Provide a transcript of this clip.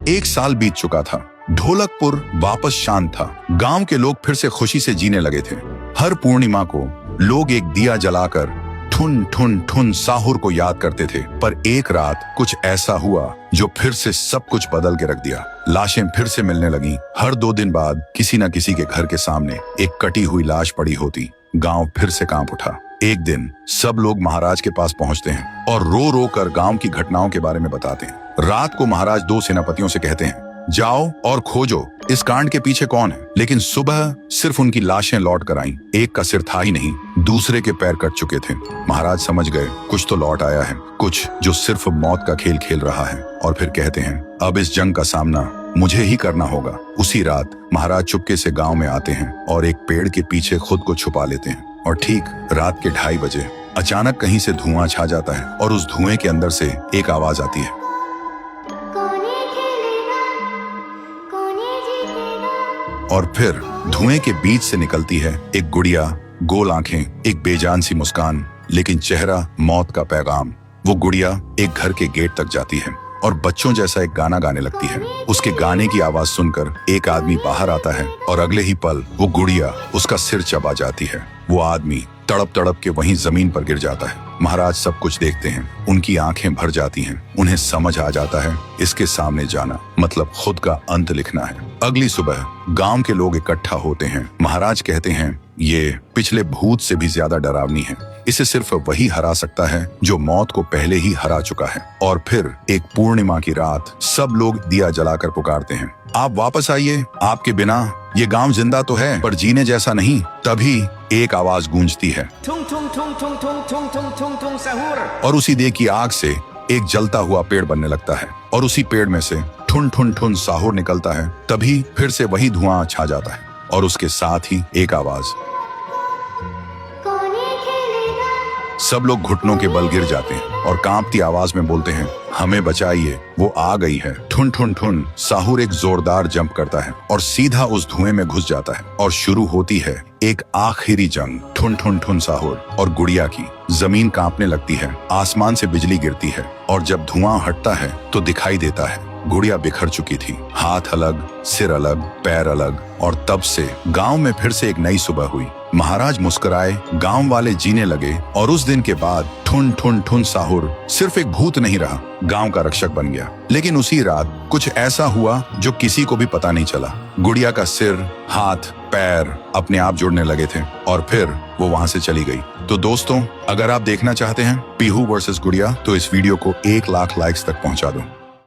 1 साल बीत चुका था। ढोलकपुर वापस शांत था। गांव के लोग फिर से खुशी से जीने लगे थे। हर पूर्णिमा को लोग एक दिया जलाकर ठुन ठुन ठुन साहुर को याद करते थे। पर एक रात कुछ ऐसा हुआ जो फिर से सब कुछ बदल के रख दिया। लाशें फिर से मिलने लगी। हर 2 दिन बाद किसी न किसी के घर के सामने एक कटी हुई लाश पड़ी होती। गांव फिर से कांप उठा। एक दिन सब लोग महाराज के पास पहुंचते हैं और रो रो कर गांव की घटनाओं के बारे में बताते हैं। रात को महाराज 2 सेनापतियों से कहते हैं, जाओ और खोजो इस कांड के पीछे कौन है। लेकिन सुबह सिर्फ उनकी लाशें लौट कर आईं। एक का सिर था ही नहीं, दूसरे के पैर कट चुके थे। महाराज समझ गए कुछ तो लौट आया है, कुछ जो सिर्फ मौत का खेल खेल रहा है। और फिर कहते हैं, अब इस जंग का सामना मुझे ही करना होगा। उसी रात महाराज चुपके से गांव में आते हैं और एक पेड़ के पीछे खुद को छुपा लेते हैं। और ठीक रात के 2:30 बजे अचानक कहीं से धुआं छा जाता है और उस धुएं के अंदर से एक आवाज आती है, और फिर धुएं के बीच से निकलती है एक गुड़िया, गोल आंखें, एक बेजान सी मुस्कान, लेकिन चेहरा मौत का पैगाम। वो गुड़िया एक घर के गेट तक जाती है और बच्चों जैसा एक गाना गाने लगती है। उसके गाने की आवाज सुनकर एक आदमी बाहर आता है और अगले ही पल वो गुड़िया उसका सिर चबा जाती है। वो आदमी तड़प तड़प के वहीं जमीन पर गिर जाता है। महाराज सब कुछ देखते हैं। उनकी आंखें भर जाती हैं। उन्हें समझ आ जाता है इसके सामने जाना मतलब खुद का अंत लिखना है। अगली सुबह गांव के लोग इकट्ठा होते हैं। महाराज कहते हैं, ये पिछले भूत से भी ज्यादा डरावनी है। इसे सिर्फ वही हरा सकता है जो मौत को पहले ही हरा चुका है। और फिर एक पूर्णिमा की रात सब लोग दिया जलाकर पुकारते हैं, आप वापस आइए, आपके बिना ये गांव जिंदा तो है पर जीने जैसा नहीं। तभी एक आवाज गूंजती है और उसी देह की आग से एक जलता हुआ पेड़ बनने लगता है और उसी पेड़ में से ठुन ठुन ठुन साहुर निकलता है। तभी फिर से वही धुआं छा जाता है और उसके साथ ही एक आवाज। सब लोग घुटनों के बल गिर जाते हैं और कांपती आवाज में बोलते हैं, हमें बचाइए, वो आ गई है। ठुन ठुन ठुन साहुर एक जोरदार जंप करता है और सीधा उस धुएं में घुस जाता है और शुरू होती है एक आखिरी जंग। ठुन ठुन ठुन साहुर और गुड़िया की। जमीन कांपने लगती है, आसमान से बिजली गिरती है और जब धुआं हटता है तो दिखाई देता है गुड़िया बिखर चुकी थी। हाथ अलग, सिर अलग, पैर अलग। और तब से गांव में फिर से एक नई सुबह हुई। महाराज मुस्कुराए, गांव वाले जीने लगे और उस दिन के बाद ठुन ठुन ठुन साहुर सिर्फ एक भूत नहीं रहा, गांव का रक्षक बन गया। लेकिन उसी रात कुछ ऐसा हुआ जो किसी को भी पता नहीं चला। गुड़िया का सिर, हाथ, पैर अपने आप जुड़ने लगे थे और फिर वो वहां से चली गई। तो दोस्तों, अगर आप देखना चाहते हैं पीहू वर्सेस गुड़िया तो इस वीडियो को 1 लाख लाइक्स तक पहुंचा दो।